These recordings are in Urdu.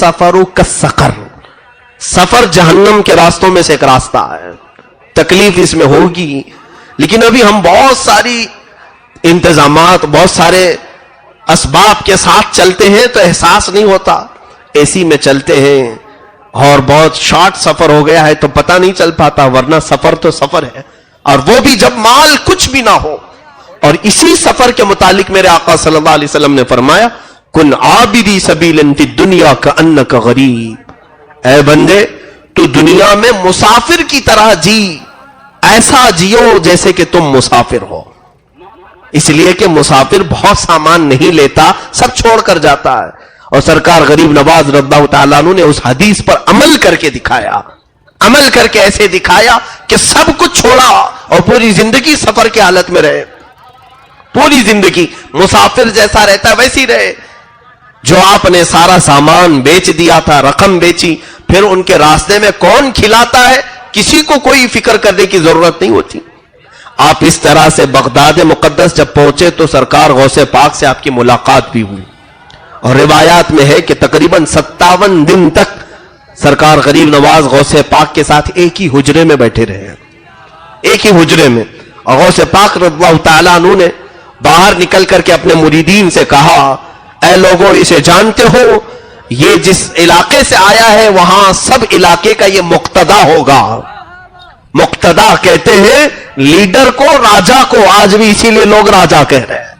والسفر کالسقر، سفر جہنم کے راستوں میں سے ایک راستہ ہے، تکلیف اس میں ہوگی، لیکن ابھی ہم بہت ساری انتظامات، بہت سارے اسباب کے ساتھ چلتے ہیں تو احساس نہیں ہوتا، اے سی میں چلتے ہیں اور بہت شارٹ سفر ہو گیا ہے تو پتہ نہیں چل پاتا، ورنہ سفر تو سفر ہے، اور وہ بھی جب مال کچھ بھی نہ ہو۔ اور اسی سفر کے متعلق میرے آقا صلی اللہ علیہ وسلم نے فرمایا کن عابدی سبیلا فی الدنیا کأنک غریب، اے بندے تو دنیا میں مسافر کی طرح جی، ایسا جیو جیسے کہ تم مسافر ہو، اس لیے کہ مسافر بہت سامان نہیں لیتا، سب چھوڑ کر جاتا ہے، اور سرکار غریب نواز رضی اللہ تعالیٰ عنہ نے اس حدیث پر عمل کر کے دکھایا، عمل کر کے ایسے دکھایا کہ سب کچھ چھوڑا اور پوری زندگی سفر کی حالت میں رہے، پوری زندگی مسافر جیسا رہتا ہے ویسی رہے۔ جو آپ نے سارا سامان بیچ دیا تھا، رقم بیچی، پھر ان کے راستے میں کون کھلاتا ہے، کسی کو کوئی فکر کرنے کی ضرورت نہیں ہوتی۔ آپ اس طرح سے بغداد مقدس جب پہنچے تو سرکار غوث پاک سے آپ کی ملاقات بھی ہوئی، اور روایات میں ہے کہ تقریباً 57 دن تک سرکار غریب نواز غوث پاک کے ساتھ ایک ہی حجرے میں بیٹھے رہے، ایک ہی حجرے میں۔ اور غوث پاک رضی اللہ تعالیٰ عنہ نے باہر نکل کر کے اپنے مریدین سے کہا اے لوگوں اسے جانتے ہو، یہ جس علاقے سے آیا ہے وہاں سب علاقے کا یہ مقتدا ہوگا۔ مقتدا کہتے ہیں لیڈر کو، راجا کو، آج بھی اسی لیے لوگ راجا کہہ رہے ہیں،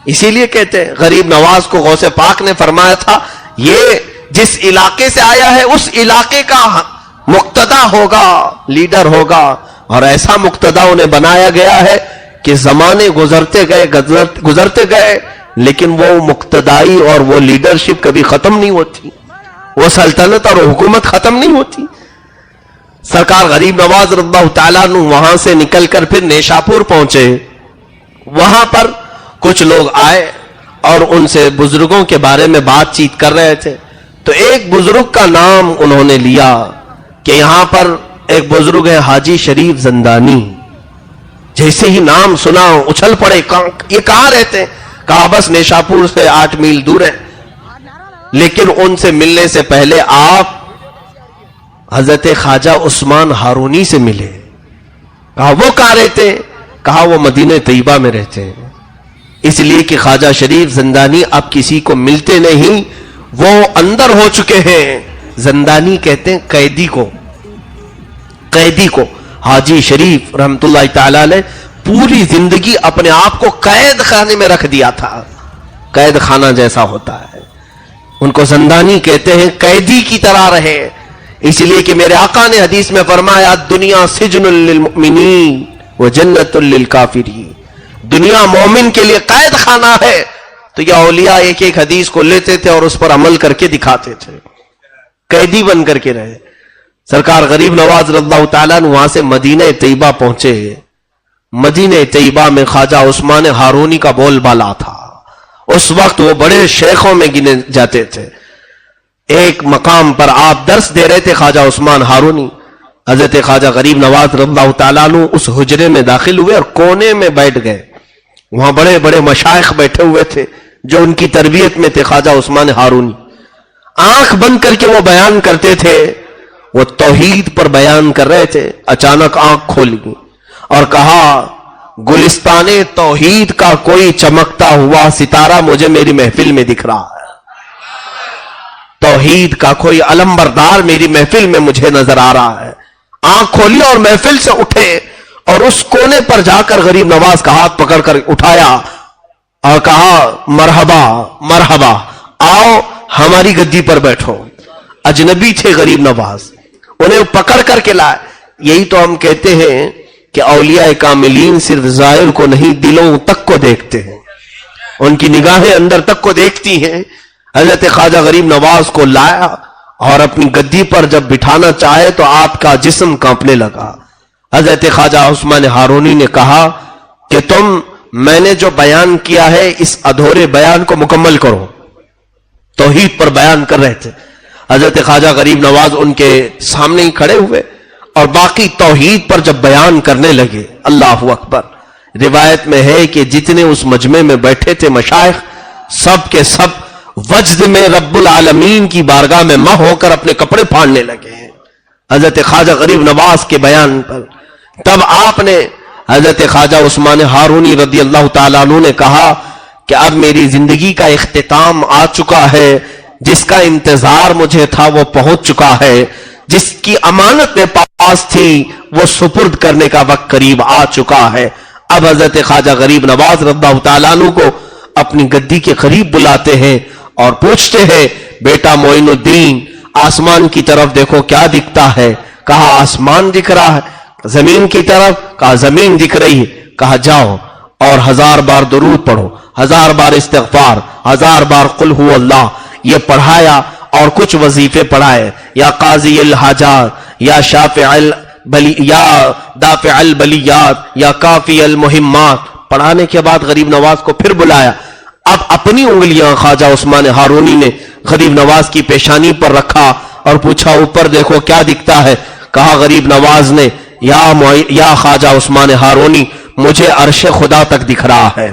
اسی لیے کہتے ہیں۔ غریب نواز کو غوث پاک نے فرمایا تھا یہ جس علاقے سے آیا ہے اس علاقے کا مقتدا ہوگا، لیڈر ہوگا، اور ایسا مقتدا انہیں بنایا گیا ہے کہ زمانے گزرتے گئے لیکن وہ مقتدائی اور وہ لیڈرشپ کبھی ختم نہیں ہوتی، وہ سلطنت اور حکومت ختم نہیں ہوتی۔ سرکار غریب نواز رضی اللہ تعالیٰ عنہ وہاں سے نکل کر پھر نیشاپور پہنچے، وہاں پر کچھ لوگ آئے اور ان سے بزرگوں کے بارے میں بات چیت کر رہے تھے، تو ایک بزرگ کا نام انہوں نے لیا کہ یہاں پر ایک بزرگ ہے حاجی شریف زندانی۔ جیسے ہی نام سنا اچھل پڑے، یہ کہاں رہتے ہیں؟ کہا بس نیشاپور سے 8 میل دور ہے، لیکن ان سے ملنے سے پہلے آپ حضرت خواجہ عثمان ہارونی سے ملے۔ کہا وہ کہاں رہتے ہیں؟ کہا وہ مدینہ طیبہ میں رہتے ہیں، اس لیے کہ خواجہ شریف زندانی اب کسی کو ملتے نہیں، وہ اندر ہو چکے ہیں۔ زندانی کہتے ہیں قیدی کو، قیدی کو۔ حاجی شریف رحمت اللہ تعالی علیہ پوری زندگی اپنے آپ کو قید خانے میں رکھ دیا تھا، قید خانہ جیسا ہوتا ہے، ان کو زندانی کہتے ہیں، قیدی کی طرح رہے، اس لیے کہ میرے آقا نے حدیث میں فرمایا دنیا سجن للمؤمنین وجنت للکافرین، دنیا مومن کے لیے قید خانہ ہے۔ تو یہ اولیاء ایک ایک حدیث کو لیتے تھے اور اس پر عمل کر کے دکھاتے تھے، قیدی بن کر کے رہے۔ سرکار غریب نواز رضی اللہ تعالیٰ نے وہاں سے مدینہ طیبہ پہنچے۔ مدینہ طیبہ میں خواجہ عثمان ہارونی کا بول بالا تھا، اس وقت وہ بڑے شیخوں میں گنے جاتے تھے۔ ایک مقام پر آپ درس دے رہے تھے خواجہ عثمان ہارونی، حضرت خواجہ غریب نواز رضی اللہ تعالیٰ عنہ اس حجرے میں داخل ہوئے اور کونے میں بیٹھ گئے، وہاں بڑے بڑے مشائخ بیٹھے ہوئے تھے جو ان کی تربیت میں تھے۔ خواجہ عثمان ہارونی آنکھ بند کر کے وہ بیان کرتے تھے، وہ توحید پر بیان کر رہے تھے، اچانک آنکھ کھول گئی اور کہا گلستان توحید کا کوئی چمکتا ہوا ستارہ مجھے میری محفل میں دکھ رہا ہے، توحید کا کوئی علمبردار میری محفل میں مجھے نظر آ رہا ہے۔ آنکھ کھولی اور محفل سے اٹھے اور اس کونے پر جا کر غریب نواز کا ہاتھ پکڑ کر اٹھایا اور کہا مرحبا مرحبا، آؤ ہماری گدی پر بیٹھو۔ اجنبی تھے غریب نواز، انہیں پکڑ کر کے لائے۔ یہی تو ہم کہتے ہیں کہ اولیاء کاملین صرف ظاہر کو نہیں دلوں تک کو دیکھتے ہیں، ان کی نگاہیں اندر تک کو دیکھتی ہیں۔ حضرت خواجہ غریب نواز کو لایا اور اپنی گدی پر جب بٹھانا چاہے تو آپ کا جسم کانپنے لگا۔ حضرت خواجہ عثمان ہارونی نے کہا کہ تم میں نے جو بیان کیا ہے اس ادھورے بیان کو مکمل کرو۔ توحید پر بیان کر رہے تھے، حضرت خواجہ غریب نواز ان کے سامنے ہی کھڑے ہوئے اور باقی توحید پر جب بیان کرنے لگے، اللہ اکبر۔ روایت میں ہے کہ جتنے اس مجمع میں بیٹھے تھے مشائخ، سب کے سب وجد میں رب العالمین کی بارگاہ میں ماہ ہو کر اپنے کپڑے پھاڑنے لگے ہیں حضرت خواجہ غریب نواز کے بیان پر. تب آپ نے حضرت خواجہ عثمان ہارونی رضی اللہ تعالیٰ عنہ نے کہا کہ اب میری زندگی کا اختتام آ چکا ہے، جس کا انتظار مجھے تھا وہ پہنچ چکا ہے، جس کی امانت میرے پاس تھی وہ سپرد کرنے کا وقت قریب آ چکا ہے. اب حضرت خواجہ غریب نواز رضی اللہ تعالیٰ عنہ کو اپنی گدی کے قریب بلاتے ہیں اور پوچھتے ہیں بیٹا معین الدین آسمان کی طرف دیکھو کیا دکھتا ہے؟ کہا آسمان دکھ رہا ہے. زمین کی طرف؟ کہا زمین دکھ رہی ہے. کہا جاؤ اور 1000 بار درود پڑھو، 1000 بار استغفار، 1000 بار قل هو اللہ. یہ پڑھایا اور کچھ وظیفے پڑھائے، یا قاضی الحاجات، یا شافع یا دافع البلیات، یا کافی المہمات. پڑھانے کے بعد غریب نواز کو پھر بلایا. اب اپنی انگلیاں خواجہ عثمان ہارونی نے غریب نواز کی پیشانی پر رکھا اور پوچھا اوپر دیکھو کیا دکھتا ہے؟ کہا غریب نواز نے یا خواجہ عثمان ہارونی مجھے عرش خدا تک دکھ رہا ہے.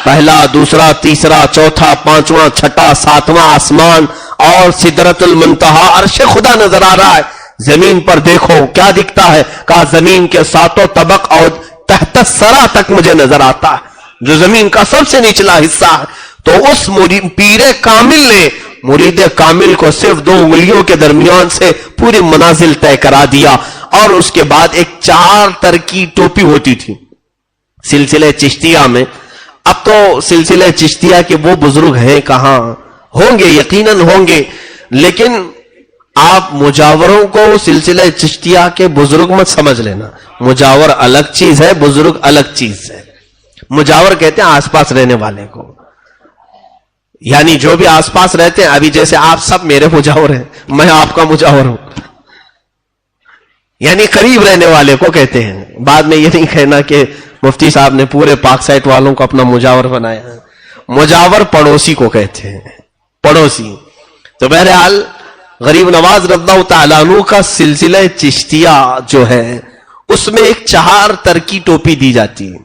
پہلا، دوسرا، تیسرا، چوتھا، پانچواں، چھٹا، ساتواں آسمان اور سدرۃ المنتہا عرش خدا نظر آ رہا ہے. زمین پر دیکھو کیا دکھتا ہے؟ کہا زمین کے 7 طبق اور تحت الثری تک مجھے نظر آتا ہے، جو زمین کا سب سے نچلا حصہ ہے. تو اس پیر کامل نے مرید کامل کو صرف 2 انگلیوں کے درمیان سے پوری منازل طے کرا دیا. اور اس کے بعد ایک 4 تر کی ٹوپی ہوتی تھی سلسلے چشتیہ میں. اب تو سلسلے چشتیہ کے وہ بزرگ ہیں کہاں؟ ہوں گے، یقیناً ہوں گے، لیکن آپ مجاوروں کو سلسلہ چشتیہ کے بزرگ مت سمجھ لینا. مجاور الگ چیز ہے، بزرگ الگ چیز ہے. مجاور کہتے ہیں آس پاس رہنے والے کو، یعنی جو بھی آس پاس رہتے ہیں. ابھی جیسے آپ سب میرے مجاور ہیں، میں آپ کا مجاور ہوں، یعنی قریب رہنے والے کو کہتے ہیں. بعد میں یہ نہیں کہنا کہ مفتی صاحب نے پورے پاک سائٹ والوں کو اپنا مجاور بنایا ہے. مجاور پڑوسی کو کہتے ہیں، پڑوسی. تو بہرحال غریب نواز رضی اللہ تعالیٰ عنہ کا سلسلہ چشتیہ جو ہے اس میں ایک 4 تر کی ٹوپی دی جاتی ہے.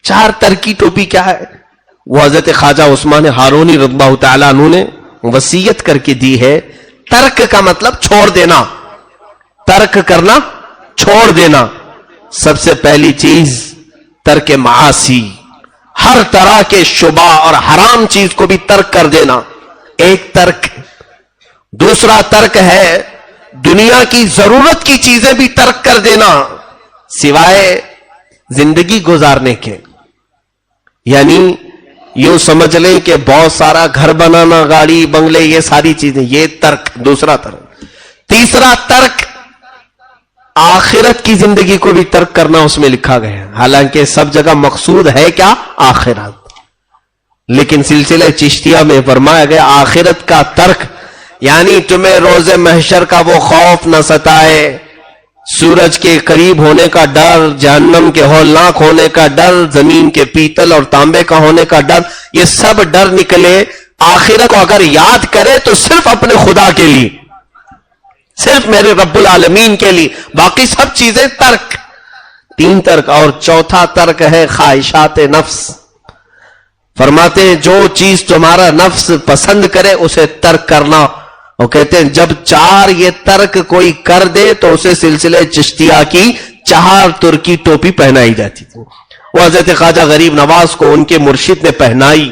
4 تر کی ٹوپی کیا ہے؟ وہ حضرت خواجہ عثمان ہارونی رضی اللہ تعالیٰ عنہ نے وصیت کر کے دی ہے. ترک کا مطلب چھوڑ دینا، ترک کرنا، چھوڑ دینا. سب سے پہلی چیز ترک معاصی، ہر طرح کے شبہ اور حرام چیز کو بھی ترک کر دینا، ایک ترک. دوسرا ترک ہے دنیا کی ضرورت کی چیزیں بھی ترک کر دینا سوائے زندگی گزارنے کے. یعنی یوں سمجھ لیں کہ بہت سارا گھر بنانا، گاڑی بنگلے، یہ ساری چیزیں، یہ ترک، دوسرا ترک. تیسرا ترک آخرت کی زندگی کو بھی ترک کرنا اس میں لکھا گیا. حالانکہ سب جگہ مقصود ہے کیا؟ آخرت. لیکن سلسلہ چشتیہ میں فرمایا گیا آخرت کا ترک، یعنی تمہیں روز محشر کا وہ خوف نہ ستائے، سورج کے قریب ہونے کا ڈر، جہنم کے ہولناک ہونے کا ڈر، زمین کے پیتل اور تانبے کا ہونے کا ڈر، یہ سب ڈر نکلے. آخرت کو اگر یاد کرے تو صرف اپنے خدا کے لیے، صرف میرے رب العالمین کے لیے، باقی سب چیزیں ترک. 3 ترک. اور چوتھا ترک ہے خواہشات نفس. فرماتے ہیں جو چیز تمہارا نفس پسند کرے اسے ترک کرنا. وہ کہتے ہیں جب 4 یہ ترک کوئی کر دے تو اسے سلسلہ چشتیہ کی 4 ترکی ٹوپی پہنائی جاتی تھی. وہ حضرت خواجہ غریب نواز کو ان کے مرشد نے پہنائی.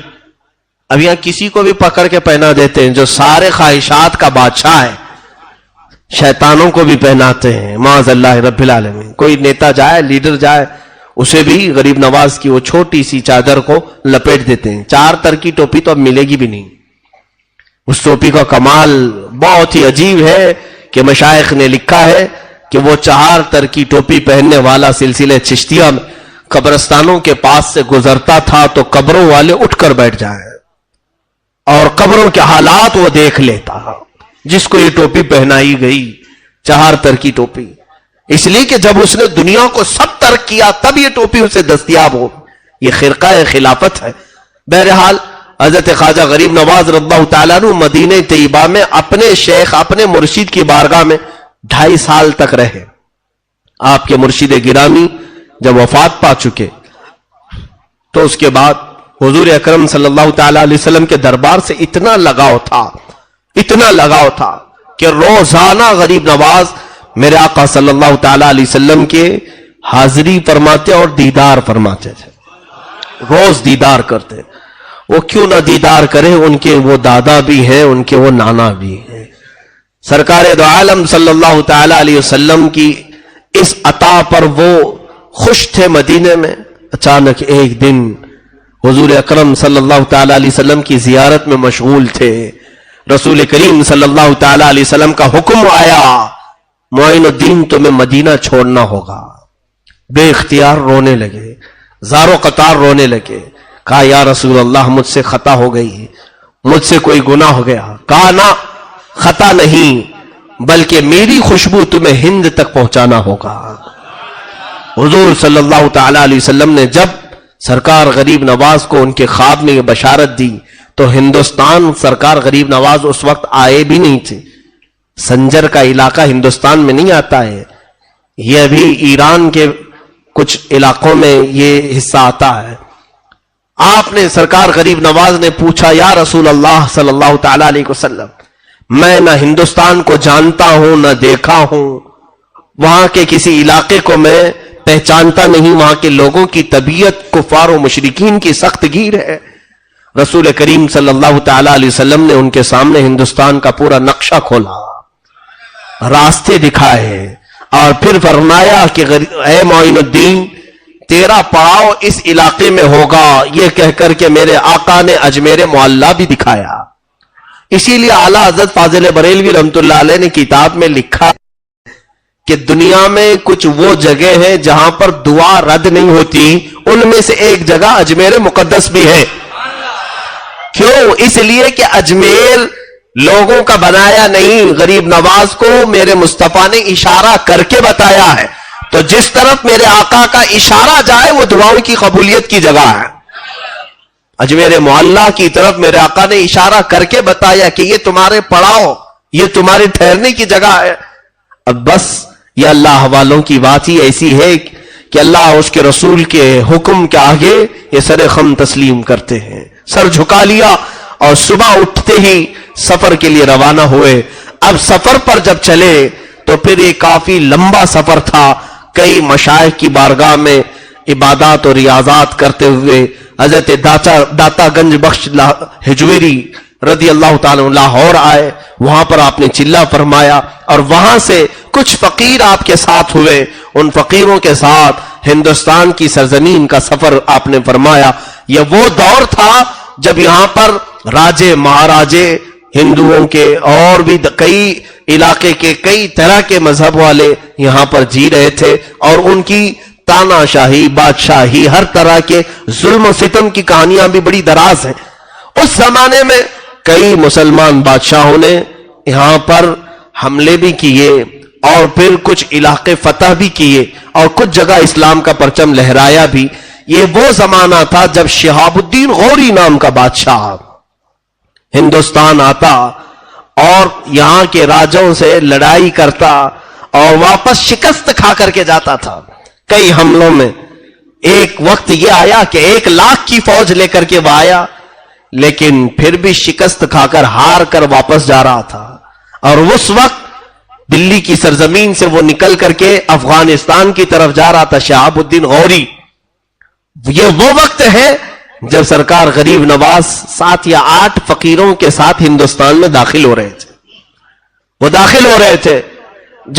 اب یہاں کسی کو بھی پکڑ کے پہنا دیتے ہیں جو سارے خواہشات کا بادشاہ ہے، شیطانوں کو بھی پہناتے ہیں معاذ اللہ رب العالمین. کوئی نیتا جائے، لیڈر جائے، اسے بھی غریب نواز کی وہ چھوٹی سی چادر کو لپیٹ دیتے ہیں. 4 تر کی ٹوپی تو اب ملے گی بھی نہیں. اس ٹوپی کا کمال بہت ہی عجیب ہے کہ مشائخ نے لکھا ہے کہ وہ 4 تر کی ٹوپی پہننے والا سلسلہ چشتیہ میں قبرستانوں کے پاس سے گزرتا تھا تو قبروں والے اٹھ کر بیٹھ جائیں اور قبروں کے حالات وہ دیکھ لیتا جس کو یہ ٹوپی پہنائی گئی، 4 تر کی ٹوپی. اس لیے کہ جب اس نے دنیا کو سب ترک کیا تب یہ ٹوپی اسے دستیاب ہو. یہ خرقہ خلافت ہے. بہرحال حضرت خواجہ غریب نواز رضی اللہ تعالیٰ عنہ مدینہ طیبہ میں اپنے شیخ، اپنے مرشد کی بارگاہ میں 2.5 سال تک رہے. آپ کے مرشد گرامی جب وفات پا چکے تو اس کے بعد حضور اکرم صلی اللہ تعالی علیہ وسلم کے دربار سے اتنا لگاؤ تھا کہ روزانہ غریب نواز میرے آقا صلی اللہ تعالی علیہ وسلم کے حاضری فرماتے اور دیدار فرماتے تھے، روز دیدار کرتے۔ وہ کیوں نہ دیدار کرے، ان کے وہ دادا بھی ہیں، ان کے وہ نانا بھی ہیں۔ سرکار دو عالم صلی اللہ تعالی علیہ وسلم کی اس عطا پر وہ خوش تھے مدینے میں۔ اچانک ایک دن حضور اکرم صلی اللہ تعالی علیہ وسلم کی زیارت میں مشغول تھے، رسول کریم صلی اللہ تعالی علیہ وسلم کا حکم آیا، معین الدین تمہیں مدینہ چھوڑنا ہوگا۔ بے اختیار رونے لگے، زار و قطار رونے لگے۔ کہا یا رسول اللہ مجھ سے خطا ہو گئی، مجھ سے کوئی گناہ ہو گیا۔ کہا نہ، خطا نہیں، بلکہ میری خوشبو تمہیں ہند تک پہنچانا ہوگا۔ حضور صلی اللہ تعالی علیہ وسلم نے جب سرکار غریب نواز کو ان کے خواب میں یہ بشارت دی تو ہندوستان سرکار غریب نواز اس وقت آئے بھی نہیں تھے۔ سنجر کا علاقہ ہندوستان میں نہیں آتا ہے، یہ ابھی ایران کے کچھ علاقوں میں یہ حصہ آتا ہے۔ آپ نے سرکار غریب نواز نے پوچھا یا رسول اللہ صلی اللہ تعالی علیہ وسلم، میں نہ ہندوستان کو جانتا ہوں نہ دیکھا ہوں، وہاں کے کسی علاقے کو میں پہچانتا نہیں، وہاں کے لوگوں کی طبیعت کفار و مشرکین کی سخت گیر ہے۔ رسول کریم صلی اللہ تعالی علیہ وسلم نے ان کے سامنے ہندوستان کا پورا نقشہ کھولا، راستے دکھائے، اور پھر فرمایا کہ اے معین الدین تیرا پڑاؤ اس علاقے میں ہوگا، یہ کہہ کر کے میرے آقا نے اجمیر معلیٰ بھی دکھایا۔ اسی لیے اعلیٰ حضرت فاضل بریلوی رحمۃ اللہ علیہ نے کتاب میں لکھا کہ دنیا میں کچھ وہ جگہ ہے جہاں پر دعا رد نہیں ہوتی، ان میں سے ایک جگہ اجمیر مقدس بھی ہے۔ کیوں؟ اس لیے کہ اجمیر لوگوں کا بنایا نہیں، غریب نواز کو میرے مصطفیٰ نے اشارہ کر کے بتایا ہے، تو جس طرف میرے آقا کا اشارہ جائے وہ دعاؤں کی قبولیت کی جگہ ہے۔ اجمیر معلیٰ کی طرف میرے آقا نے اشارہ کر کے بتایا کہ یہ تمہارے پڑاؤ، یہ تمہارے ٹھہرنے کی جگہ ہے۔ اب بس یہ اللہ والوں کی بات ہی ایسی ہے کہ اللہ اس کے رسول کے حکم کے آگے یہ سر خم تسلیم کرتے ہیں، سر جھکا لیا اور صبح اٹھتے ہی سفر کے لیے روانہ ہوئے۔ اب سفر پر جب چلے تو پھر یہ کافی لمبا سفر تھا، کئی مشائخ کی بارگاہ میں عبادات اور ریاضات کرتے ہوئے حضرت داتا گنج بخش ہجویری رضی اللہ تعالیٰ لاہور آئے، وہاں پر آپ نے چلہ فرمایا اور وہاں سے کچھ فقیر آپ کے ساتھ ہوئے، ان فقیروں کے ساتھ ہندوستان کی سرزمین کا سفر آپ نے فرمایا۔ یہ وہ دور تھا جب یہاں پر راجے مہاراجے ہندوؤں کے اور بھی کئی علاقے کے کئی طرح کے مذہب والے یہاں پر جی رہے تھے، اور ان کی تانا شاہی، بادشاہی، ہر طرح کے ظلم و ستم کی کہانیاں بھی بڑی دراز ہیں۔ اس زمانے میں کئی مسلمان بادشاہوں نے یہاں پر حملے بھی کیے اور پھر کچھ علاقے فتح بھی کیے اور کچھ جگہ اسلام کا پرچم لہرایا بھی۔ یہ وہ زمانہ تھا جب شہاب الدین غوری نام کا بادشاہ ہندوستان آتا اور یہاں کے راجوں سے لڑائی کرتا اور واپس شکست کھا کر کے جاتا تھا کئی حملوں میں۔ ایک وقت یہ آیا کہ 1,00,000 کی فوج لے کر کے وہ آیا، لیکن پھر بھی شکست کھا کر ہار کر واپس جا رہا تھا، اور اس وقت دلی کی سرزمین سے وہ نکل کر کے افغانستان کی طرف جا رہا تھا شہاب الدین غوری۔ یہ وہ وقت ہے جب سرکار غریب نواز 7 یا 8 فقیروں کے ساتھ ہندوستان میں داخل ہو رہے تھے۔ وہ داخل ہو رہے تھے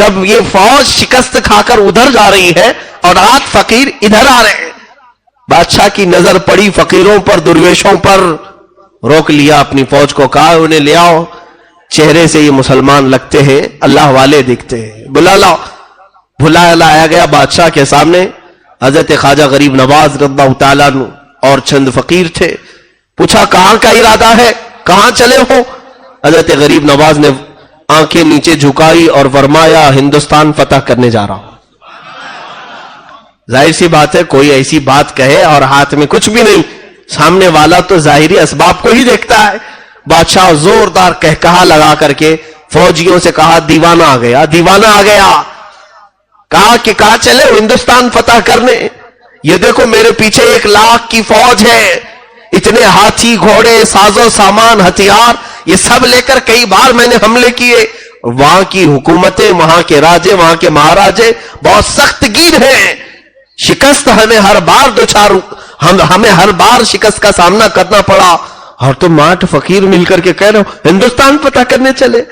جب یہ فوج شکست کھا کر ادھر جا رہی ہے اور 8 فقیر ادھر آ رہے ہیں۔ بادشاہ کی نظر پڑی فقیروں پر، درویشوں پر، روک لیا اپنی فوج کو، کہا انہیں لے آؤ، چہرے سے یہ مسلمان لگتے ہیں، اللہ والے دکھتے ہیں، بلا لاؤ۔ بلایا لایا گیا بادشاہ کے سامنے، حضرت خواجہ غریب نواز رضی اللہ تعالیٰ عنہ اور چند فقیر تھے۔ پوچھا کہاں کا ارادہ ہے، کہاں چلے ہو؟ حضرت غریب نواز نے آنکھیں نیچے جھکائی اور فرمایا ہندوستان فتح کرنے جا رہا ہوں۔ ظاہر سی بات ہے کوئی ایسی بات کہے اور ہاتھ میں کچھ بھی نہیں، سامنے والا تو ظاہری اسباب کو ہی دیکھتا ہے۔ بادشاہ زوردار کہا لگا کر کے فوجیوں سے کہا دیوانہ آ گیا، دیوانہ آ گیا۔ کہا کہ کہاں چلے ہندوستان فتح کرنے؟ یہ دیکھو میرے پیچھے 1,00,000 کی فوج ہے، اتنے ہاتھی گھوڑے سازو سامان ہتھیار یہ سب لے کر کئی بار میں نے حملے کیے. وہاں کی حکومتیں وہاں کے راجے وہاں کے مہاراجے بہت سخت گیر ہیں. شکست ہمیں ہر بار شکست کا سامنا کرنا پڑا. اور تم ماٹ فقیر مل کر کے کہہ رہے ہو ہندوستان فتح کرنے چلے.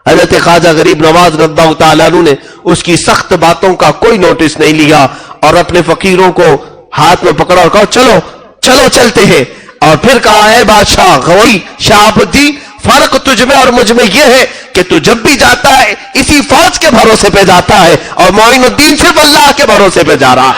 حضرت خواجہ غریب نواز رضی اللہ تعالیٰ عنہ نے اس کی سخت باتوں کا کوئی نوٹس نہیں لیا اور اپنے فقیروں کو ہاتھ میں پکڑا اور کہا چلو چلو چلتے ہیں. اور پھر کہا ہے بادشاہ غوری شہاب الدین فرق تجھ میں اور مجھ میں یہ ہے کہ تو جب بھی جاتا ہے اسی فوج کے بھروسے پہ جاتا ہے اور معین الدین صرف اللہ کے بھروسے پہ جا رہا ہے.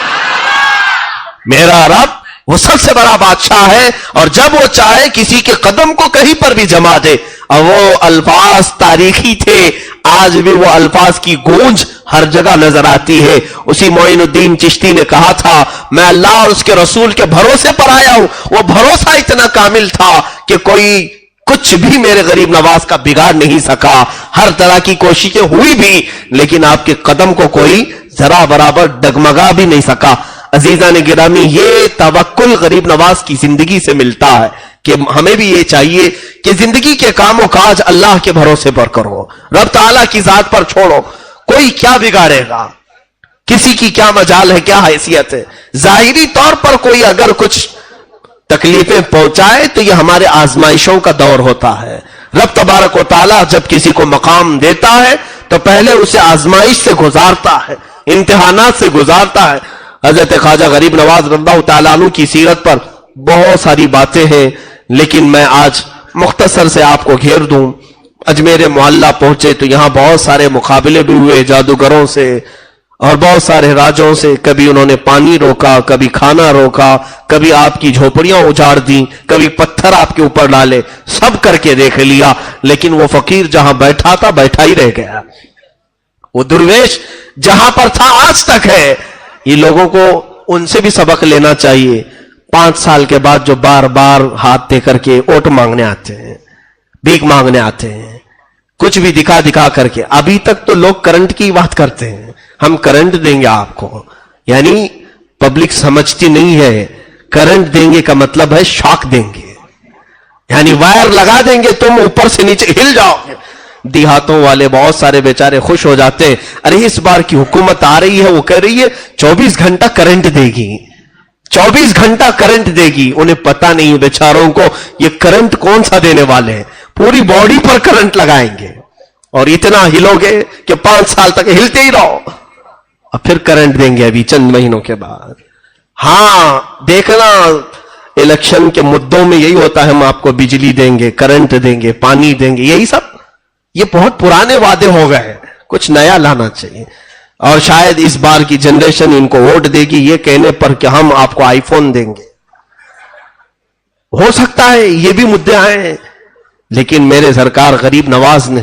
میرا رب وہ سب سے بڑا بادشاہ ہے اور جب وہ چاہے کسی کے قدم کو کہیں پر بھی جما دے. اور وہ الفاظ تاریخی تھے, آج بھی وہ الفاظ کی گونج ہر جگہ نظر آتی ہے. اسی معین الدین چشتی نے کہا تھا میں اللہ اور اس کے رسول کے بھروسے پر آیا ہوں. وہ بھروسہ اتنا کامل تھا کہ کوئی کچھ بھی میرے غریب نواز کا بگاڑ نہیں سکا. ہر طرح کی کوششیں ہوئی بھی لیکن آپ کے قدم کو کوئی ذرا برابر ڈگمگا بھی نہیں سکا. عزیزان گرامی, یہ توکل غریب نواز کی زندگی سے ملتا ہے کہ ہمیں بھی یہ چاہیے کہ زندگی کے کام و کاج اللہ کے بھروسے پر کرو, رب تعالیٰ کی ذات پر چھوڑو. کوئی کیا بگاڑے گا, کسی کی کیا مجال ہے, کیا حیثیت ہے. ظاہری طور پر کوئی اگر کچھ تکلیفیں پہنچائے تو یہ ہمارے آزمائشوں کا دور ہوتا ہے. رب تبارک و تعالیٰ جب کسی کو مقام دیتا ہے تو پہلے اسے آزمائش سے گزارتا ہے, امتحانات سے گزارتا ہے. حضرت خواجہ غریب نواز رضی اللہ تعالیٰ عنہ کی سیرت پر بہت ساری باتیں ہیں لیکن میں آج مختصر سے آپ کو گھیر دوں. اجمیر معلیٰ پہنچے تو یہاں بہت سارے مقابلے بھی ہوئے جادوگروں سے اور بہت سارے راجوں سے. کبھی انہوں نے پانی روکا, کبھی کھانا روکا, کبھی آپ کی جھوپڑیاں اجاڑ دیں, کبھی پتھر آپ کے اوپر ڈالے, سب کر کے دیکھ لیا لیکن وہ فقیر جہاں بیٹھا تھا بیٹھا ہی رہ گیا. وہ درویش جہاں پر تھا آج تک ہے. یہ لوگوں کو ان سے بھی سبق لینا چاہیے. 5 سال کے بعد جو بار بار ہاتھ دے کر کے ووٹ مانگنے آتے ہیں, بھیک مانگنے آتے ہیں, کچھ بھی دکھا دکھا کر کے. ابھی تک تو لوگ کرنٹ کی بات کرتے ہیں, ہم کرنٹ دیں گے آپ کو, یعنی پبلک سمجھتی نہیں ہے کرنٹ دیں گے کا مطلب ہے شاک دیں گے, یعنی وائر لگا دیں گے تم اوپر سے نیچے ہل جاؤ گے. دیہاتوں والے بہت سارے بیچارے خوش ہو جاتے ہیں, ارے اس بار کی حکومت آ رہی ہے, وہ کہہ رہی ہے 24 گھنٹہ کرنٹ دے گی, 24 گھنٹہ کرنٹ دے گی. انہیں پتا نہیں بیچاروں کو یہ کرنٹ کون سا دینے والے ہیں, پوری باڈی پر کرنٹ لگائیں گے اور اتنا ہلو گے کہ 5 سال تک ہلتے ہی رہو, اور پھر کرنٹ دیں گے ابھی چند مہینوں کے بعد. ہاں دیکھنا الیکشن کے مدوں میں یہی ہوتا ہے, ہم آپ کو بجلی دیں گے, کرنٹ دیں گے, پانی دیں گے, یہی سب. یہ بہت پرانے وعدے ہو گئے, کچھ نیا لانا چاہیے. اور شاید اس بار کی جنریشن ان کو ووٹ دے گی یہ کہنے پر کہ ہم آپ کو آئی فون دیں گے. ہو سکتا ہے یہ بھی مدعے آئے ہیں لیکن میرے سرکار غریب نواز نے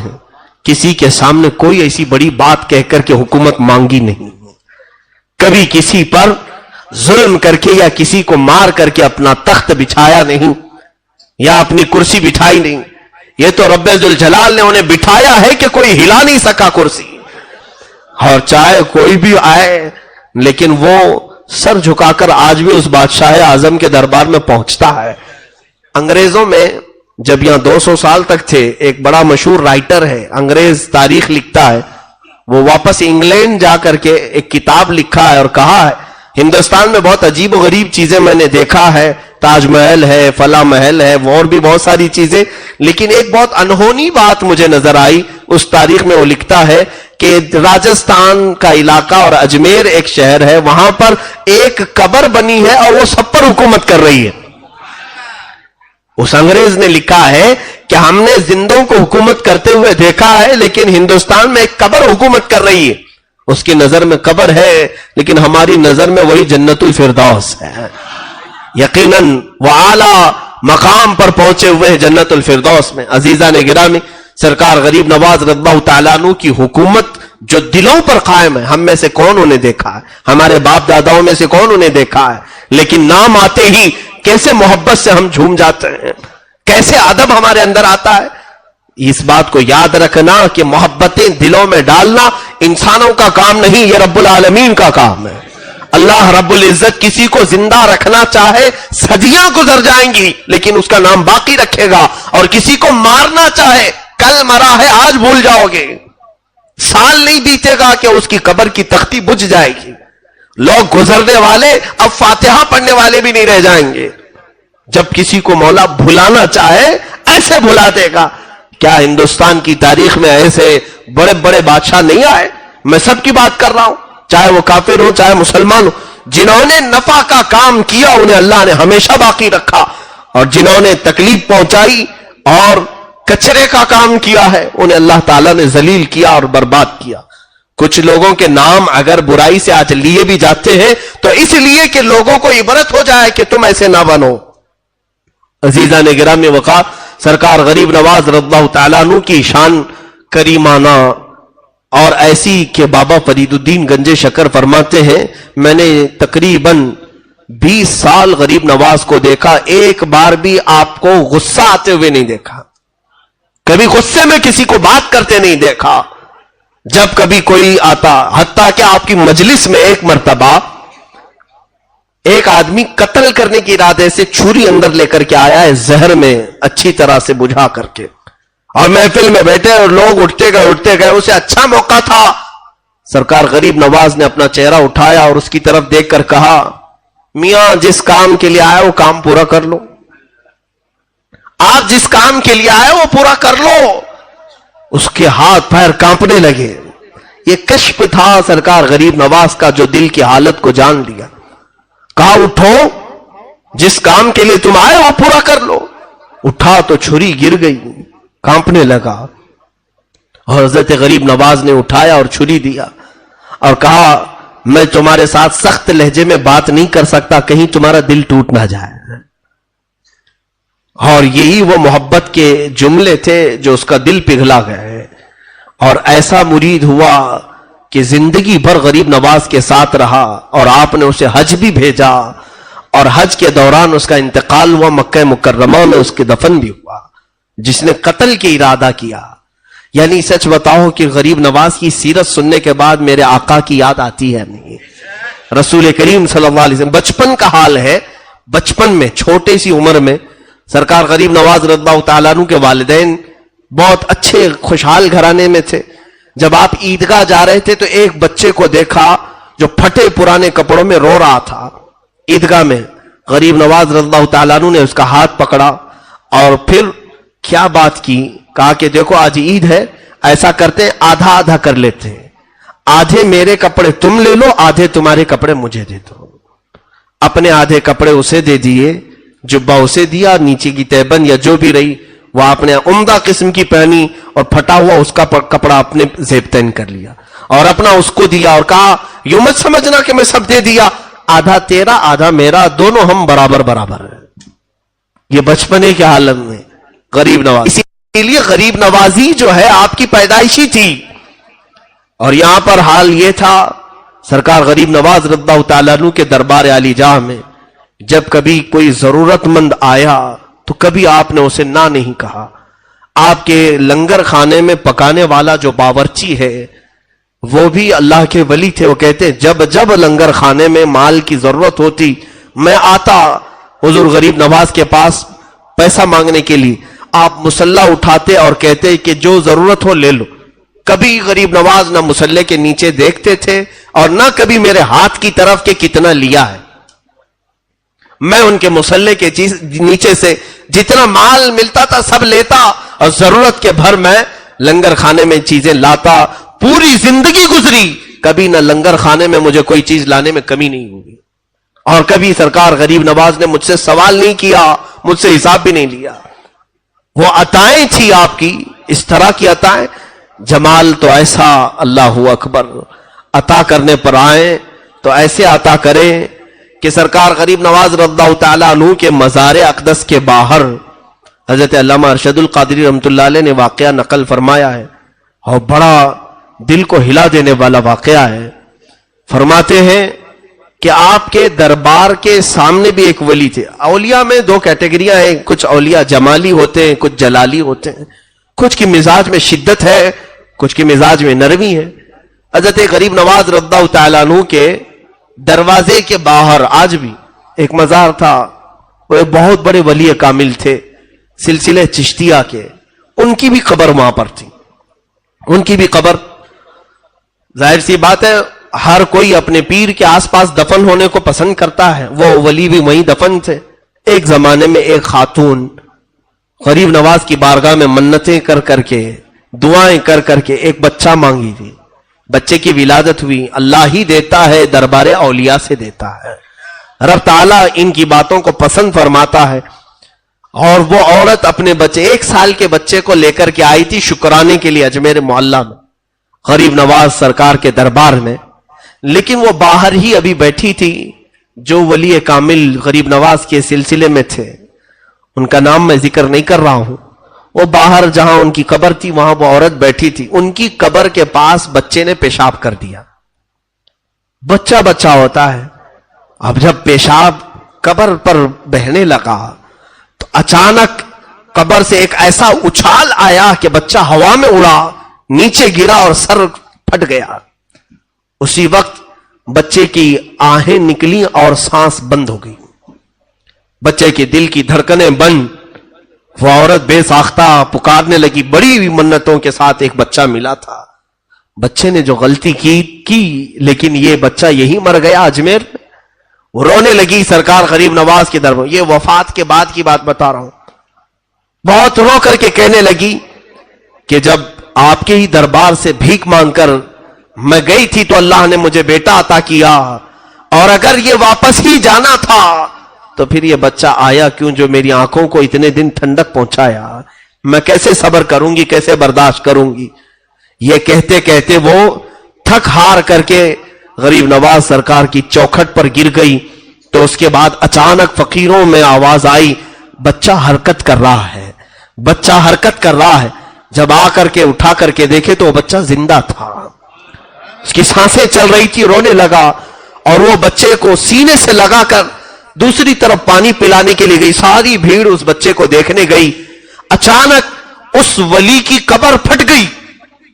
کسی کے سامنے کوئی ایسی بڑی بات کہہ کر کے حکومت مانگی نہیں. کبھی کسی پر ظلم کر کے یا کسی کو مار کر کے اپنا تخت بچھایا نہیں یا اپنی کرسی بٹھائی نہیں. یہ تو رب ذوالجلال نے انہیں بٹھایا ہے کہ کوئی ہلا نہیں سکا کرسی. اور چاہے کوئی بھی آئے لیکن وہ سر جھکا کر آج بھی اس بادشاہ اعظم کے دربار میں پہنچتا ہے. انگریزوں میں جب یہاں 200 سال تک تھے, ایک بڑا مشہور رائٹر ہے, انگریز تاریخ لکھتا ہے, وہ واپس انگلینڈ جا کر کے ایک کتاب لکھا ہے اور کہا ہے ہندوستان میں بہت عجیب و غریب چیزیں میں نے دیکھا ہے, تاج محل ہے, فلاں محل ہے, اور بھی بہت ساری چیزیں, لیکن ایک بہت انہونی بات مجھے نظر آئی. اس تاریخ میں وہ لکھتا ہے کہ راجستھان کا علاقہ اور اجمیر ایک شہر ہے, وہاں پر ایک قبر بنی ہے اور وہ سب پر حکومت کر رہی ہے. اس انگریز نے لکھا ہے کہ ہم نے زندوں کو حکومت کرتے ہوئے دیکھا ہے لیکن ہندوستان میں ایک قبر حکومت کر رہی ہے. اس کی نظر میں قبر ہے لیکن ہماری نظر میں وہی جنت الفردوس ہے. یقیناً وہ اعلیٰ مقام پر پہنچے ہوئے ہیں جنت الفردوس میں. عزیزان گرامی, سرکار غریب نواز رضی اللہ تعالیٰ عنہ کی حکومت جو دلوں پر قائم ہے, ہم میں سے کون انہیں دیکھا ہے, ہمارے باپ داداؤں میں سے کون انہیں دیکھا ہے, لیکن نام آتے ہی کیسے محبت سے ہم جھوم جاتے ہیں, کیسے ادب ہمارے اندر آتا ہے. اس بات کو یاد رکھنا کہ محبتیں دلوں میں ڈالنا انسانوں کا کام نہیں, یہ رب العالمین کا کام ہے. اللہ رب العزت کسی کو زندہ رکھنا چاہے صدیاں گزر جائیں گی لیکن اس کا نام باقی رکھے گا، اور کسی کو مارنا چاہے کل مرا ہے آج بھول جاؤ گے، سال نہیں بیتے گا کہ اس کی قبر کی تختی بجھ جائے گی، لوگ گزرنے والے اب فاتحہ پڑھنے والے بھی نہیں رہ جائیں گے۔ جب کسی کو مولا بھلانا چاہے ایسے بھلا دے گا۔ کیا ہندوستان کی تاریخ میں ایسے بڑے بڑے بادشاہ نہیں آئے؟ میں سب کی بات کر رہا ہوں، چاہے وہ کافر ہو چاہے مسلمان ہو، جنہوں نے نفع کا کام کیا انہیں اللہ نے ہمیشہ باقی رکھا، اور جنہوں نے تکلیف پہنچائی اور کچرے کا کام کیا ہے انہیں اللہ تعالیٰ نے ذلیل کیا اور برباد کیا۔ کچھ لوگوں کے نام اگر برائی سے آج لیے بھی جاتے ہیں تو اس لیے کہ لوگوں کو عبرت ہو جائے کہ تم ایسے نہ بنو۔ عزیزان گرامی وقار، سرکار غریب نواز رضی اللہ تعالیٰ عنہ کی شان کریمانہ اور ایسی کہ بابا فرید الدین گنج شکر فرماتے ہیں میں نے تقریباً 20 سال غریب نواز کو دیکھا، ایک بار بھی آپ کو غصہ آتے ہوئے نہیں دیکھا، کبھی غصے میں کسی کو بات کرتے نہیں دیکھا۔ جب کبھی کوئی آتا، حتیٰ کہ آپ کی مجلس میں ایک مرتبہ ایک آدمی قتل کرنے کے ارادے سے چھری اندر لے کر کے آیا ہے زہر میں اچھی طرح سے بجھا کر کے، اور محفل میں بیٹھے اور لوگ اٹھتے گئے، اسے اچھا موقع تھا، سرکار غریب نواز نے اپنا چہرہ اٹھایا اور اس کی طرف دیکھ کر کہا میاں جس کام کے لیے آئے وہ کام پورا کر لو، آپ جس کام کے لیے آئے وہ پورا کر لو۔ اس کے ہاتھ پیر کانپنے لگے، یہ کشف تھا سرکار غریب نواز کا جو دل کی حالت کو جان لیا۔ کہا اٹھو جس کام کے لیے تم آئے وہ پورا کر لو۔ اٹھا تو چھری گر گئی، کانپنے لگا، اور حضرت غریب نواز نے اٹھایا اور چھری دیا اور کہا میں تمہارے ساتھ سخت لہجے میں بات نہیں کر سکتا، کہیں تمہارا دل ٹوٹ نہ جائے۔ اور یہی وہ محبت کے جملے تھے جو اس کا دل پگھلا گئے، اور ایسا مرید ہوا کہ زندگی بھر غریب نواز کے ساتھ رہا، اور آپ نے اسے حج بھی بھیجا، اور حج کے دوران اس کا انتقال ہوا، مکہ مکرمہ میں اس کے دفن بھی ہوا، جس نے قتل کے ارادہ کیا۔ یعنی سچ بتاؤ کہ غریب نواز کی سیرت سننے کے بعد میرے آقا کی یاد آتی ہے نہیں؟ رسول کریم صلی اللہ علیہ وسلم، بچپن کا حال ہے، بچپن میں چھوٹے سی عمر میں سرکار غریب نواز رضی اللہ تعالیٰ عنہ کے والدین بہت اچھے خوشحال گھرانے میں تھے۔ جب آپ عیدگاہ جا رہے تھے تو ایک بچے کو دیکھا جو پھٹے پرانے کپڑوں میں رو رہا تھا عیدگاہ میں۔ غریب نواز رضی اللہ تعالیٰ عنہ نے اس کا ہاتھ پکڑا اور پھر کیا بات کی، کہا کہ دیکھو آج عید ہے، ایسا کرتے ہیں آدھا آدھا کر لیتے ہیں، آدھے میرے کپڑے تم لے لو، آدھے تمہارے کپڑے مجھے دے دو۔ اپنے آدھے کپڑے اسے دے دیے، جبہ اسے دیا، نیچے کی تہبند یا جو بھی رہی وہ آپ نے عمدہ قسم کی پہنی، اور پھٹا ہوا اس کا کپڑا اپنے زیب تین کر لیا اور اپنا اس کو دیا، اور کہا یوں مت سمجھنا کہ میں سب دے دیا، آدھا تیرا آدھا میرا، دونوں ہم برابر برابر ہیں۔ یہ بچپنے کے حالت میں غریب نواز، اسی لیے غریب نوازی جو ہے آپ کی پیدائشی تھی۔ اور یہاں پر حال یہ تھا، سرکار غریب نواز رضی اللہ تعالیٰ عنہ کے دربار عالی جاہ میں جب کبھی کوئی ضرورت مند آیا تو کبھی آپ نے اسے نہ نہیں کہا۔ آپ کے لنگر خانے میں پکانے والا جو باورچی ہے وہ بھی اللہ کے ولی تھے، وہ کہتے جب جب لنگر خانے میں مال کی ضرورت ہوتی میں آتا حضور غریب نواز کے پاس پیسہ مانگنے کے لیے، آپ مصلح اٹھاتے اور کہتے کہ جو ضرورت ہو لے لو۔ کبھی غریب نواز نہ مصلح کے نیچے دیکھتے تھے اور نہ کبھی میرے ہاتھ کی طرف کہ کتنا لیا ہے، میں ان کے مصلح کے نیچے سے جتنا مال ملتا تھا سب لیتا، اور ضرورت کے بھر میں لنگر خانے میں چیزیں لاتا۔ پوری زندگی گزری، کبھی نہ لنگر خانے میں مجھے کوئی چیز لانے میں کمی نہیں ہوئی، اور کبھی سرکار غریب نواز نے مجھ سے سوال نہیں کیا، مجھ سے حساب بھی نہیں لیا۔ وہ عطائیں تھی آپ کی، اس طرح کی عطائیں، جمال تو ایسا، اللہ اکبر، عطا کرنے پر آئیں تو ایسے عطا کریں کہ سرکار غریب نواز رضی اللہ تعالیٰ عنہ کے مزار اقدس کے باہر حضرت علامہ ارشد القادری رحمۃ اللہ علیہ نے واقعہ نقل فرمایا ہے، اور بڑا دل کو ہلا دینے والا واقعہ ہے۔ فرماتے ہیں کہ آپ کے دربار کے سامنے بھی ایک ولی تھے۔ اولیاء میں دو کیٹیگریاں ہیں، کچھ اولیاء جمالی ہوتے ہیں، کچھ جلالی ہوتے ہیں، کچھ کی مزاج میں شدت ہے، کچھ کی مزاج میں نرمی ہے۔ حضرت غریب نواز رضی اللہ تعالیٰ عنہ کے دروازے کے باہر آج بھی ایک مزار تھا. وہ ایک بہت بڑے ولی کامل تھے سلسلے چشتیہ کے, ان کی بھی قبر وہاں پر تھی. ان کی بھی قبر, ظاہر سی بات ہے ہر کوئی اپنے پیر کے آس پاس دفن ہونے کو پسند کرتا ہے, وہ ولی بھی وہیں دفن تھے. ایک زمانے میں ایک خاتون غریب نواز کی بارگاہ میں منتیں کر کر کے, دعائیں کر کر کے ایک بچہ مانگی تھی. بچے کی ولادت ہوئی. اللہ ہی دیتا ہے, دربار اولیاء سے دیتا ہے. رب تعالیٰ ان کی باتوں کو پسند فرماتا ہے. اور وہ عورت اپنے بچے, 1 سال کے بچے کو لے کر کے آئی تھی شکرانے کے لیے اجمیر معلیٰ میں, غریب نواز سرکار کے دربار میں. لیکن وہ باہر ہی ابھی بیٹھی تھی. جو ولی کامل غریب نواز کے سلسلے میں تھے, ان کا نام میں ذکر نہیں کر رہا ہوں, وہ باہر جہاں ان کی قبر تھی وہاں وہ عورت بیٹھی تھی. ان کی قبر کے پاس بچے نے پیشاب کر دیا. بچہ بچہ ہوتا ہے, اب جب پیشاب قبر پر بہنے لگا تو اچانک قبر سے ایک ایسا اچھال آیا کہ بچہ ہوا میں اڑا, نیچے گرا اور سر پھٹ گیا. اسی وقت بچے کی آہیں نکلی اور سانس بند ہو گئی. بچے کے دل کی دھڑکنیں بند. وہ عورت بے ساختہ پکارنے لگی. بڑی منتوں کے ساتھ ایک بچہ ملا تھا. بچے نے جو غلطی کی لیکن یہ بچہ یہی مر گیا اجمیر میں. وہ رونے لگی سرکار غریب نواز کے دربار. یہ وفات کے بعد کی بات بتا رہا ہوں. بہت رو کر کے کہنے لگی کہ جب آپ کے ہی دربار سے بھیک مانگ کر میں گئی تھی تو اللہ نے مجھے بیٹا عطا کیا, اور اگر یہ واپس ہی جانا تھا تو پھر یہ بچہ آیا کیوں جو میری آنکھوں کو اتنے دن ٹھنڈک پہنچایا. میں کیسے صبر کروں گی, کیسے برداشت کروں گی. یہ کہتے کہتے وہ تھک ہار کر کے غریب نواز سرکار کی چوکھٹ پر گر گئی. تو اس کے بعد اچانک فقیروں میں آواز آئی, بچہ حرکت کر رہا ہے, بچہ حرکت کر رہا ہے. جب آ کر کے اٹھا کر کے دیکھے تو وہ بچہ زندہ تھا, اس کی سانسیں چل رہی تھی. رونے لگا اور وہ بچے کو سینے سے لگا کر دوسری طرف پانی پلانے کے لیے گئی. ساری بھیڑ اس بچے کو دیکھنے گئی. اچانک اس ولی کی قبر پھٹ گئی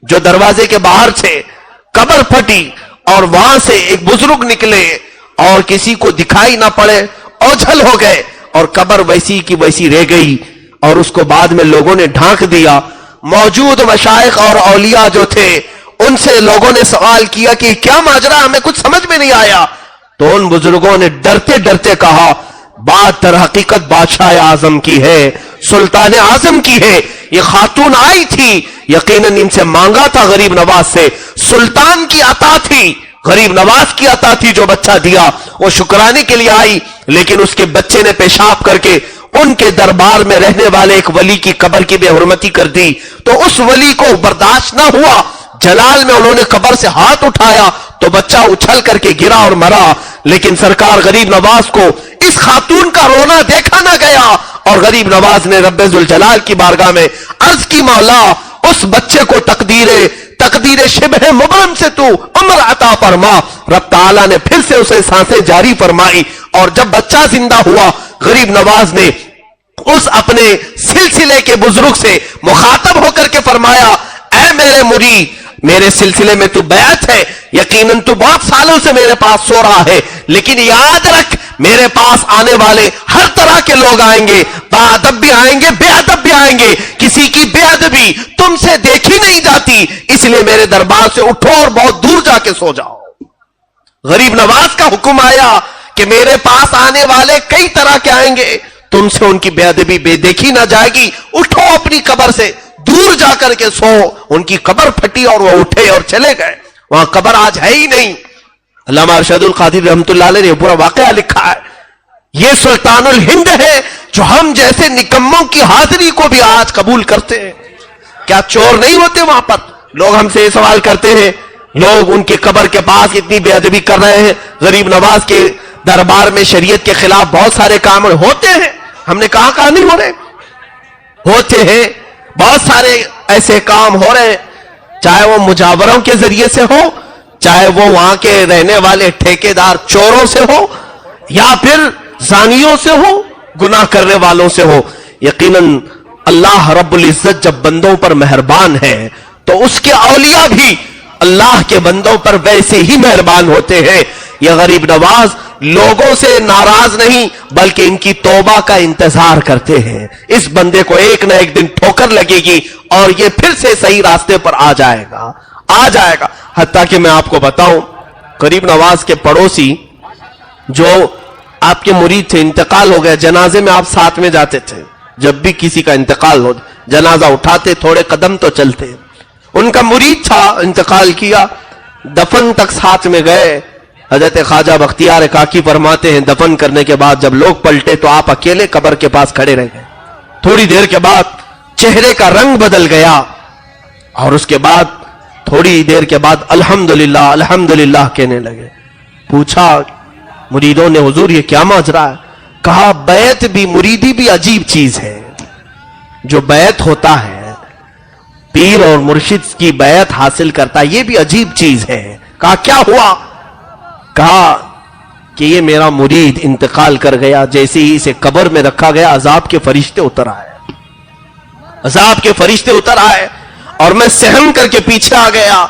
جو دروازے کے باہر تھے. قبر پھٹی اور وہاں سے ایک بزرگ نکلے اور کسی کو دکھائی نہ پڑے, اوجھل ہو گئے اور قبر ویسی کی ویسی رہ گئی. اور اس کو بعد میں لوگوں نے ڈھانک دیا. موجود مشائخ اور اولیاء جو تھے ان سے لوگوں نے سوال کیا کہ کیا ماجرا, ہمیں کچھ سمجھ میں نہیں آیا. تو ان بزرگوں نے ڈرتے ڈرتے کہا بات در حقیقت بادشاہ اعظم کی ہے, سلطان اعظم کی ہے. یہ خاتون آئی تھی, یقیناً ان سے مانگا تھا غریب نواز سے. سلطان کی عطا تھی, غریب نواز کی عطا تھی جو بچہ دیا. وہ شکرانے کے لیے آئی لیکن اس کے بچے نے پیشاب کر کے ان کے دربار میں رہنے والے ایک ولی کی قبر کی بے حرمتی کر دی. تو اس ولی کو برداشت نہ ہوا, جلال میں انہوں نے قبر سے ہاتھ اٹھایا تو بچہ اچھل کر کے گرا اور مرا. لیکن سرکار غریب نواز کو اس خاتون کا رونا دیکھا نہ گیا اور غریب نواز نے رب ذوالجلال کی بارگاہ میں عرض کی, مولا اس بچے کو تقدیر شبہ مبرم سے تو عمر عطا فرما. رب تعالیٰ نے پھر سے اسے سانسیں جاری فرمائی اور جب بچہ زندہ ہوا غریب نواز نے اس اپنے سلسلے کے بزرگ سے مخاطب ہو کر کے فرمایا, اے میرے مرید, میرے سلسلے میں تو بیعت ہے, یقیناً تو بہت سالوں سے میرے پاس سو رہا ہے, لیکن یاد رکھ میرے پاس آنے والے ہر طرح کے لوگ آئیں گے, باادب بھی آئیں گے, بے ادب بھی آئیں گے. کسی کی بے ادبی تم سے دیکھی نہیں جاتی, اس لیے میرے دربار سے اٹھو اور بہت دور جا کے سو جاؤ. غریب نواز کا حکم آیا کہ میرے پاس آنے والے کئی طرح کے آئیں گے, تم سے ان کی بے ادبی بے دیکھی نہ جائے گی. اٹھو اپنی قبر سے دور جا کر کے سو. ان کی قبر پھٹی اور وہ اٹھے اور چلے گئے. وہاں قبر آج ہے ہی نہیں. علامہ ارشد القادری رحمت اللہ علیہ نے پورا واقعہ لکھا ہے. یہ سلطان الہند ہے جو ہم جیسے نکموں کی حاضری کو بھی آج قبول کرتے ہیں. کیا چور نہیں ہوتے وہاں پر؟ لوگ ہم سے یہ سوال کرتے ہیں, لوگ ان کی قبر کے پاس اتنی بے ادبی کر رہے ہیں. غریب نواز کے دربار میں شریعت کے خلاف بہت سارے کام ہوتے ہیں. ہم نے کہا نہیں ہو رہے, ہوتے ہیں. بہت سارے ایسے کام ہو رہے ہیں, چاہے وہ مجاوروں کے ذریعے سے ہو, چاہے وہ وہاں کے رہنے والے ٹھیکیدار چوروں سے ہو, یا پھر زانیوں سے ہو, گناہ کرنے والوں سے ہو. یقیناً اللہ رب العزت جب بندوں پر مہربان ہے تو اس کے اولیاء بھی اللہ کے بندوں پر ویسے ہی مہربان ہوتے ہیں. یہ غریب نواز لوگوں سے ناراض نہیں بلکہ ان کی توبہ کا انتظار کرتے ہیں. اس بندے کو ایک نہ ایک دن ٹھوکر لگے گی اور یہ پھر سے صحیح راستے پر آ جائے گا. حتیٰ کہ میں آپ کو بتاؤں, غریب نواز کے پڑوسی جو آپ کے مرید تھے, انتقال ہو گیا, جنازے میں آپ ساتھ میں جاتے تھے. جب بھی کسی کا انتقال ہو جنازہ اٹھاتے, تھوڑے قدم تو چلتے. ان کا مرید تھا, انتقال کیا, دفن تک ساتھ میں گئے. حضرت خواجہ بختیار کاکی فرماتے ہیں دفن کرنے کے بعد جب لوگ پلٹے تو آپ اکیلے قبر کے پاس کھڑے رہ گئے. تھوڑی دیر کے بعد چہرے کا رنگ بدل گیا اور اس کے بعد تھوڑی دیر کے بعد الحمدللہ الحمدللہ کہنے لگے. پوچھا مریدوں نے, حضور یہ کیا ماجرا ہے؟ کہا بیعت بھی, مریدی بھی عجیب چیز ہے. جو بیعت ہوتا ہے, پیر اور مرشد کی بیعت حاصل کرتا ہے, یہ بھی عجیب چیز ہے. کہا کیا ہوا؟ کہا کہ یہ میرا مرید انتقال کر گیا, جیسے ہی اسے قبر میں رکھا گیا عذاب کے فرشتے اتر آئے. عذاب کے فرشتے اتر آئے اور میں سہم کر کے پیچھے آ گیا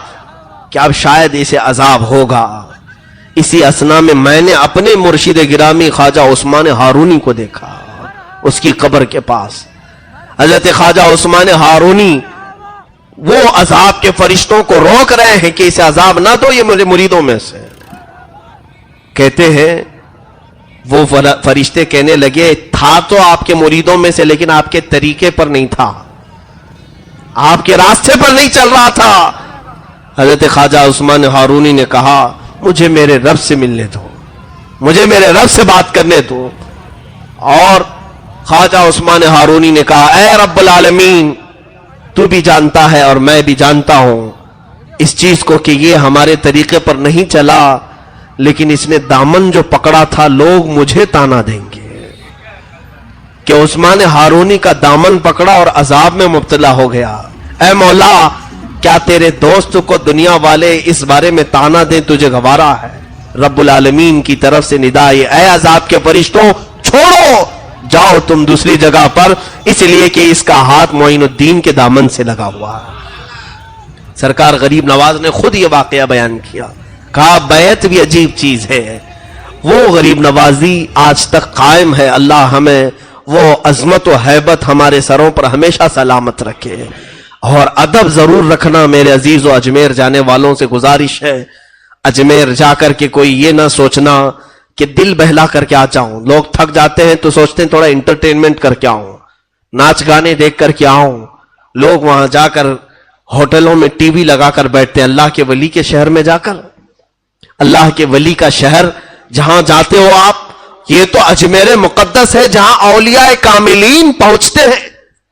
کہ اب شاید اسے عذاب ہوگا. اسی اسنا میں نے اپنے مرشد گرامی خواجہ عثمان ہارونی کو دیکھا, اس کی قبر کے پاس. حضرت خواجہ عثمان ہارونی وہ عذاب کے فرشتوں کو روک رہے ہیں کہ اسے عذاب نہ دو, یہ میرے مریدوں میں سے. کہتے ہیں وہ فرشتے کہنے لگے تھا تو آپ کے مریدوں میں سے, لیکن آپ کے طریقے پر نہیں تھا, آپ کے راستے پر نہیں چل رہا تھا. حضرت خواجہ عثمان ہارونی نے کہا مجھے میرے رب سے ملنے دو, مجھے میرے رب سے بات کرنے دو. اور خواجہ عثمان ہارونی نے کہا اے رب العالمین, تو بھی جانتا ہے اور میں بھی جانتا ہوں اس چیز کو کہ یہ ہمارے طریقے پر نہیں چلا, لیکن اس نے دامن جو پکڑا تھا لوگ مجھے تانا دیں گے کہ عثمان ہارونی کا دامن پکڑا اور عذاب میں مبتلا ہو گیا. اے مولا, کیا تیرے دوست کو دنیا والے اس بارے میں تانا دیں تجھے گوارا ہے؟ رب العالمین کی طرف سے ندا ہے, اے عذاب کے فرشتوں چھوڑو, جاؤ تم دوسری جگہ پر, اس لیے کہ اس کا ہاتھ معین الدین کے دامن سے لگا ہوا ہے. سرکار غریب نواز نے خود یہ واقعہ بیان کیا, کہا بیعت بھی عجیب چیز ہے. وہ غریب نوازی آج تک قائم ہے. اللہ ہمیں وہ عظمت و ہیبت ہمارے سروں پر ہمیشہ سلامت رکھے. اور ادب ضرور رکھنا میرے عزیز و اجمیر جانے والوں سے گزارش ہے. اجمیر جا کر کے کوئی یہ نہ سوچنا کہ دل بہلا کر کے آ جاؤں. لوگ تھک جاتے ہیں تو سوچتے ہیں تھوڑا انٹرٹینمنٹ کر کے آؤں, ناچ گانے دیکھ کر کے آؤں. لوگ وہاں جا کر ہوٹلوں میں ٹی وی لگا کر بیٹھتے ہیں. اللہ کے ولی کے شہر میں جا کر, اللہ کے ولی کا شہر جہاں جاتے ہو آپ, یہ تو اجمیر مقدس ہے جہاں اولیاء کاملین پہنچتے ہیں.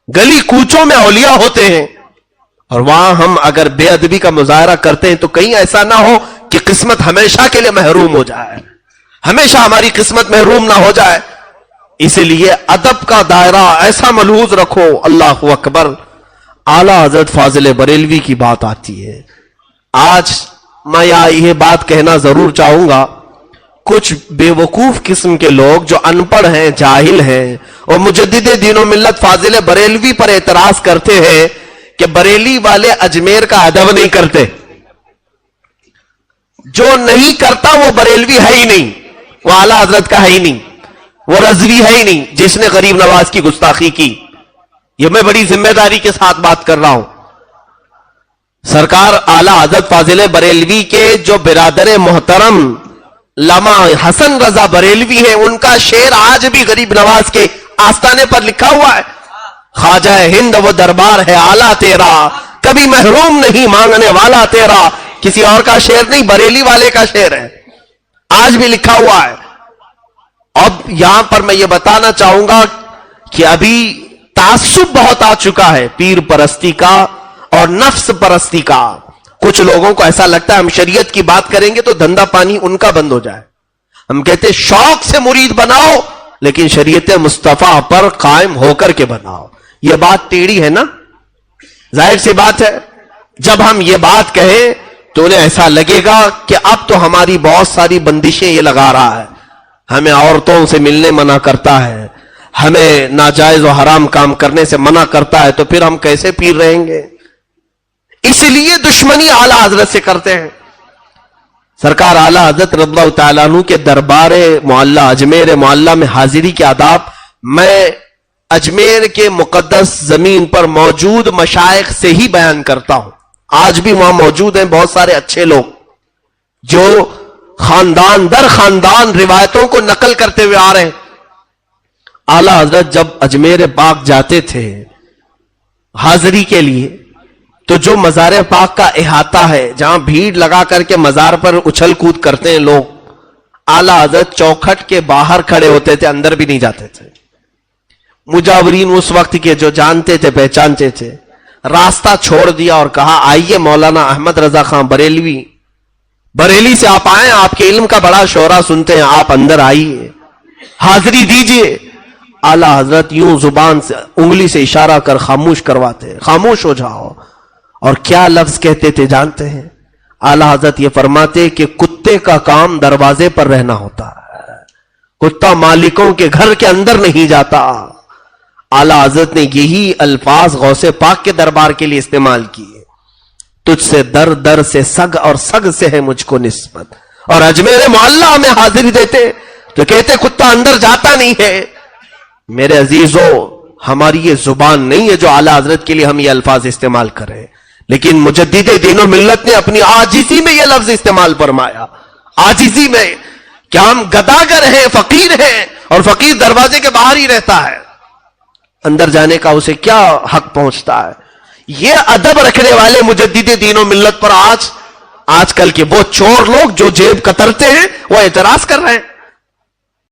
گلی کوچوں میں اولیاء ہوتے ہیں, اور وہاں ہم اگر بے ادبی کا مظاہرہ کرتے ہیں تو کہیں ایسا نہ ہو کہ قسمت ہمیشہ کے لیے محروم ہو جائے, ہمیشہ ہماری قسمت محروم نہ ہو جائے. اسی لیے ادب کا دائرہ ایسا ملحوظ رکھو. اللہ اکبر. اعلیٰ حضرت فاضل بریلوی کی بات آتی ہے. آج میں یہ بات کہنا ضرور چاہوں گا, کچھ بے وقوف قسم کے لوگ جو ان پڑھ ہیں, جاہل ہیں, اور مجدد دین و ملت فاضل بریلوی پر اعتراض کرتے ہیں کہ بریلی والے اجمیر کا ادب نہیں کرتے. جو نہیں کرتا وہ بریلوی ہے ہی نہیں, وہ اعلیٰ حضرت کا ہے ہی نہیں, وہ رضوی ہے ہی نہیں جس نے غریب نواز کی گستاخی کی. یہ میں بڑی ذمہ داری کے ساتھ بات کر رہا ہوں. سرکار اعلیٰ حضرت فاضل بریلوی کے جو برادر محترم علامہ حسن رضا بریلوی ہیں, ان کا شعر آج بھی غریب نواز کے آستانے پر لکھا ہوا ہے. خواجہ ہند وہ دربار ہے اعلیٰ تیرا, کبھی محروم نہیں مانگنے والا تیرا. کسی اور کا شعر نہیں, بریلی والے کا شعر ہے, آج بھی لکھا ہوا ہے. اب یہاں پر میں یہ بتانا چاہوں گا کہ ابھی تعصب بہت آ چکا ہے پیر پرستی کا اور نفس پرستی کا. کچھ لوگوں کو ایسا لگتا ہے ہم شریعت کی بات کریں گے تو دھندا پانی ان کا بند ہو جائے. ہم کہتے شوق سے مرید بناؤ, لیکن شریعت مصطفیٰ پر قائم ہو کر کے بناؤ. یہ بات ٹیڑھی ہے نا, ظاہر سی بات ہے. جب ہم یہ بات کہیں تو انہیں ایسا لگے گا کہ اب تو ہماری بہت ساری بندشیں یہ لگا رہا ہے, ہمیں عورتوں سے ملنے منع کرتا ہے, ہمیں ناجائز و حرام کام کرنے سے منع کرتا ہے, تو پھر ہم کیسے پیر رہیں گے؟ اس لیے دشمنی اعلیٰ حضرت سے کرتے ہیں. سرکار اعلی حضرت رضی اللہ تعالیٰ عنہ کے دربار معلّہ اجمیر معلّہ میں حاضری کے آداب میں اجمیر کے مقدس زمین پر موجود مشائخ سے ہی بیان کرتا ہوں. آج بھی وہاں موجود ہیں بہت سارے اچھے لوگ جو خاندان در خاندان روایتوں کو نقل کرتے ہوئے آ رہے ہیں. اعلی حضرت جب اجمیر پاک جاتے تھے حاضری کے لیے تو جو مزار پاک کا احاطہ ہے جہاں بھیڑ لگا کر کے مزار پر اچھل کود کرتے ہیں لوگ, اعلی حضرت چوکھٹ کے باہر کھڑے ہوتے تھے, اندر بھی نہیں جاتے تھے. مجاورین اس وقت کے جو جانتے تھے پہچانتے تھے, راستہ چھوڑ دیا اور کہا آئیے مولانا احمد رضا خان بریلی سے آپ آئیں, آپ کے علم کا بڑا شعرا سنتے ہیں, آپ اندر آئیے حاضری دیجئے. اعلی حضرت یوں زبان سے انگلی سے اشارہ کر خاموش کرواتے, خاموش ہو جاؤ. اور کیا لفظ کہتے تھے جانتے ہیں؟ اعلی حضرت یہ فرماتے کہ کتے کا کام دروازے پر رہنا ہوتا ہے, کتا مالکوں کے گھر کے اندر نہیں جاتا. اعلی حضرت نے یہی الفاظ غوث پاک کے دربار کے لیے استعمال کیے, تجھ سے در در سے سگ اور سگ سے ہے مجھ کو نسبت. اور اجمیر معلّہ میں حاضری دیتے تو کہتے کتا اندر جاتا نہیں ہے. میرے عزیزوں, ہماری یہ زبان نہیں ہے جو اعلی حضرت کے لیے ہم یہ الفاظ استعمال کریں, لیکن مجدد دین و ملت نے اپنی عاجزی میں یہ لفظ استعمال فرمایا. عاجزی میں کہ ہم گداگر ہیں, فقیر ہیں, اور فقیر دروازے کے باہر ہی رہتا ہے, اندر جانے کا اسے کیا حق پہنچتا ہے. یہ ادب رکھنے والے مجدد دین و ملت پر آج کل کے وہ چور لوگ جو جیب کترتے ہیں وہ اعتراض کر رہے ہیں.